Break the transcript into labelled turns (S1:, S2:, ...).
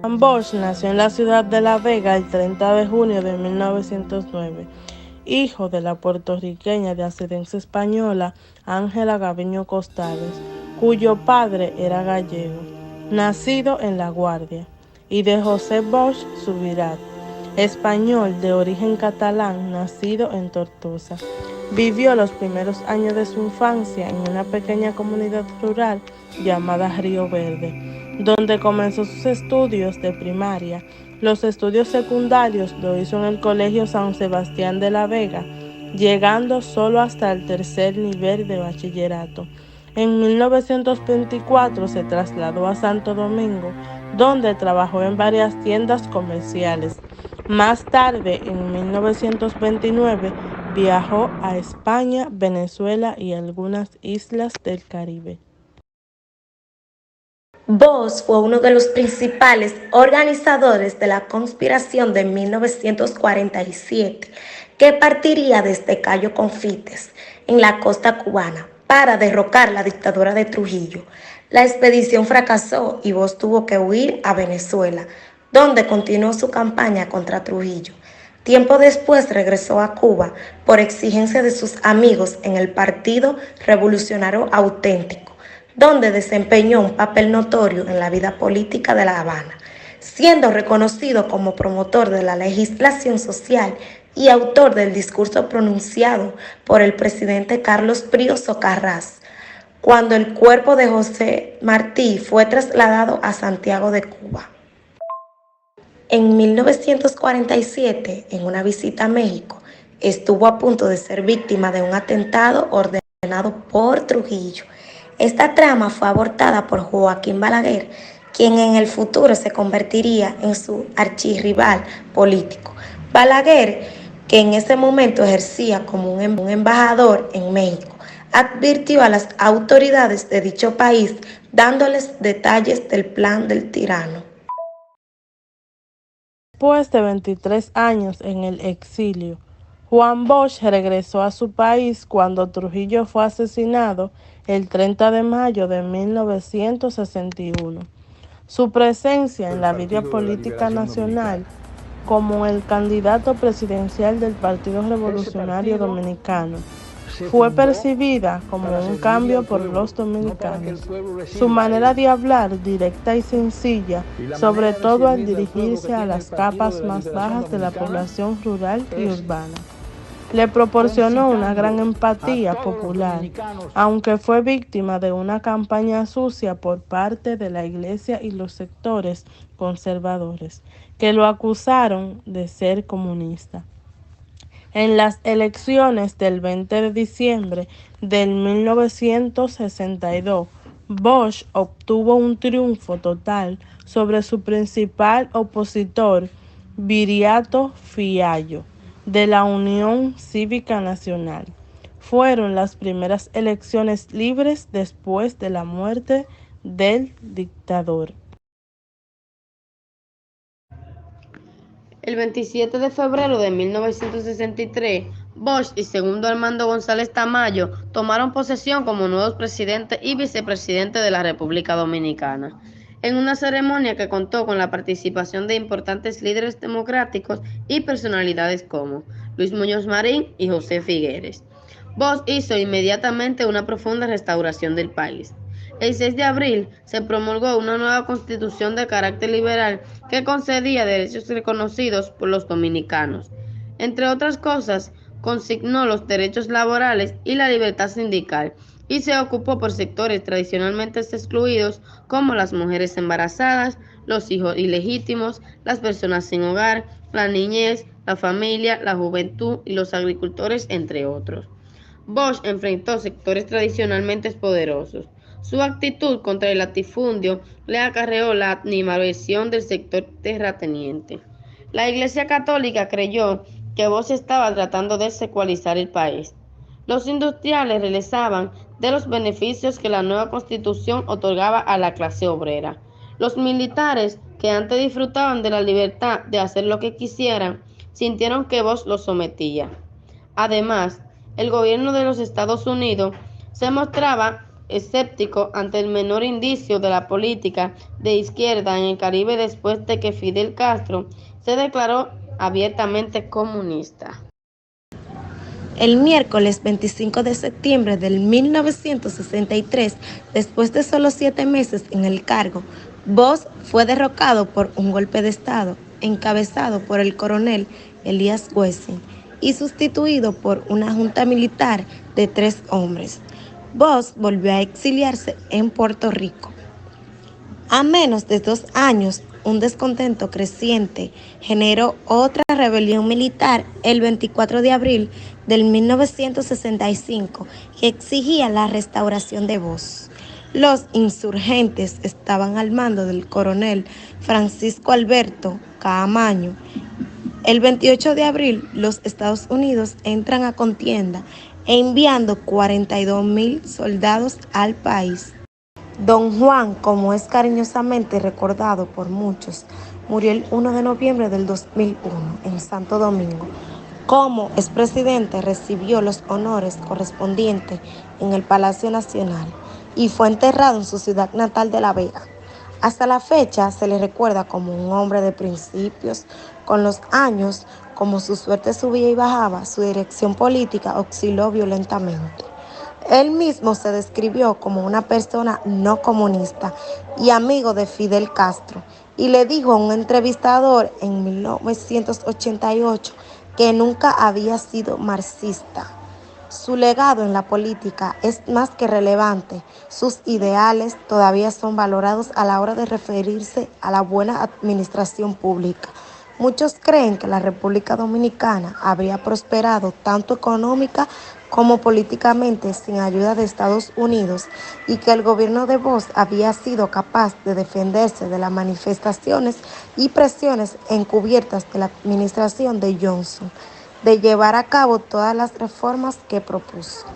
S1: Juan Bosch nació en la ciudad de La Vega el 30 de junio de 1909, hijo de la puertorriqueña de ascendencia española Ángela Gaviño Costales, cuyo padre era gallego, nacido en La Guardia, y de José Bosch Subirat, español de origen catalán, nacido en Tortosa. Vivió los primeros años de su infancia en una pequeña comunidad rural llamada Río Verde, donde comenzó sus estudios de primaria. Los estudios secundarios lo hizo en el Colegio San Sebastián de la Vega, llegando solo hasta el tercer nivel de bachillerato. En 1924 se trasladó a Santo Domingo, donde trabajó en varias tiendas comerciales. Más tarde, en 1929, viajó a España, Venezuela y algunas islas del Caribe.
S2: Bosch fue uno de los principales organizadores de la conspiración de 1947, que partiría desde Cayo Confites, en la costa cubana, para derrocar la dictadura de Trujillo. La expedición fracasó y Bosch tuvo que huir a Venezuela, donde continuó su campaña contra Trujillo. Tiempo después regresó a Cuba por exigencia de sus amigos en el Partido Revolucionario Auténtico, donde desempeñó un papel notorio en la vida política de La Habana, siendo reconocido como promotor de la legislación social y autor del discurso pronunciado por el presidente Carlos Prío Socarrás, cuando el cuerpo de José Martí fue trasladado a Santiago de Cuba. En 1947, en una visita a México, estuvo a punto de ser víctima de un atentado ordenado por Trujillo. Esta trama fue abortada por Joaquín Balaguer, quien en el futuro se convertiría en su archirrival político. Balaguer, que en ese momento ejercía como un embajador en México, advirtió a las autoridades de dicho país dándoles detalles del plan del tirano.
S1: Después de 23 años en el exilio, Juan Bosch regresó a su país cuando Trujillo fue asesinado el 30 de mayo de 1961. Su presencia en la vida política nacional como el candidato presidencial del Partido Revolucionario Dominicano fue percibida como un cambio por los dominicanos. Su manera de hablar, directa y sencilla, sobre todo al dirigirse a las capas más bajas de la población rural y urbana, le proporcionó una gran empatía popular, aunque fue víctima de una campaña sucia por parte de la Iglesia y los sectores conservadores, que lo acusaron de ser comunista. En las elecciones del 20 de diciembre de 1962, Bosch obtuvo un triunfo total sobre su principal opositor, Viriato Fiallo, de la Unión Cívica Nacional. Fueron las primeras elecciones libres después de la muerte del dictador.
S3: El 27 de febrero de 1963, Bosch y segundo Armando González Tamayo tomaron posesión como nuevos presidentes y vicepresidentes de la República Dominicana, en una ceremonia que contó con la participación de importantes líderes democráticos y personalidades como Luis Muñoz Marín y José Figueres. Bosch hizo inmediatamente una profunda restauración del país. El 6 de abril se promulgó una nueva constitución de carácter liberal que concedía derechos reconocidos por los dominicanos. Entre otras cosas, consignó los derechos laborales y la libertad sindical y se ocupó por sectores tradicionalmente excluidos como las mujeres embarazadas, los hijos ilegítimos, las personas sin hogar, la niñez, la familia, la juventud y los agricultores, entre otros. Bosch enfrentó sectores tradicionalmente poderosos. Su actitud contra el latifundio le acarreó la animadversión del sector terrateniente. La Iglesia Católica creyó que Bosch estaba tratando de secualizar el país. Los industriales realizaban de los beneficios que la nueva constitución otorgaba a la clase obrera. Los militares, que antes disfrutaban de la libertad de hacer lo que quisieran, sintieron que Bosch los sometía. Además, el gobierno de los Estados Unidos se mostraba escéptico ante el menor indicio de la política de izquierda en el Caribe después de que Fidel Castro se declaró abiertamente comunista.
S2: El miércoles 25 de septiembre del 1963, después de solo 7 meses en el cargo, Bosch fue derrocado por un golpe de Estado encabezado por el coronel Elías Wessing y sustituido por una junta militar de 3 hombres. Bosch volvió a exiliarse en Puerto Rico. A menos de 2 años, un descontento creciente generó otra rebelión militar el 24 de abril del 1965 que exigía la restauración de Bosch. Los insurgentes estaban al mando del coronel Francisco Alberto Caamaño. El 28 de abril, los Estados Unidos entran a contienda enviando 42,000 soldados al país. Don Juan, como es cariñosamente recordado por muchos, murió el 1 de noviembre del 2001 en Santo Domingo. Como expresidente recibió los honores correspondientes en el Palacio Nacional y fue enterrado en su ciudad natal de La Vega. Hasta la fecha se le recuerda como un hombre de principios. Con los años, como su suerte subía y bajaba, su dirección política osciló violentamente. Él mismo se describió como una persona no comunista y amigo de Fidel Castro, y le dijo a un entrevistador en 1988 que nunca había sido marxista. Su legado en la política es más que relevante. Sus ideales todavía son valorados a la hora de referirse a la buena administración pública. Muchos creen que la República Dominicana habría prosperado tanto económica como políticamente sin ayuda de Estados Unidos y que el gobierno de Bosch había sido capaz de defenderse de las manifestaciones y presiones encubiertas de la administración de Johnson, de llevar a cabo todas las reformas que propuso.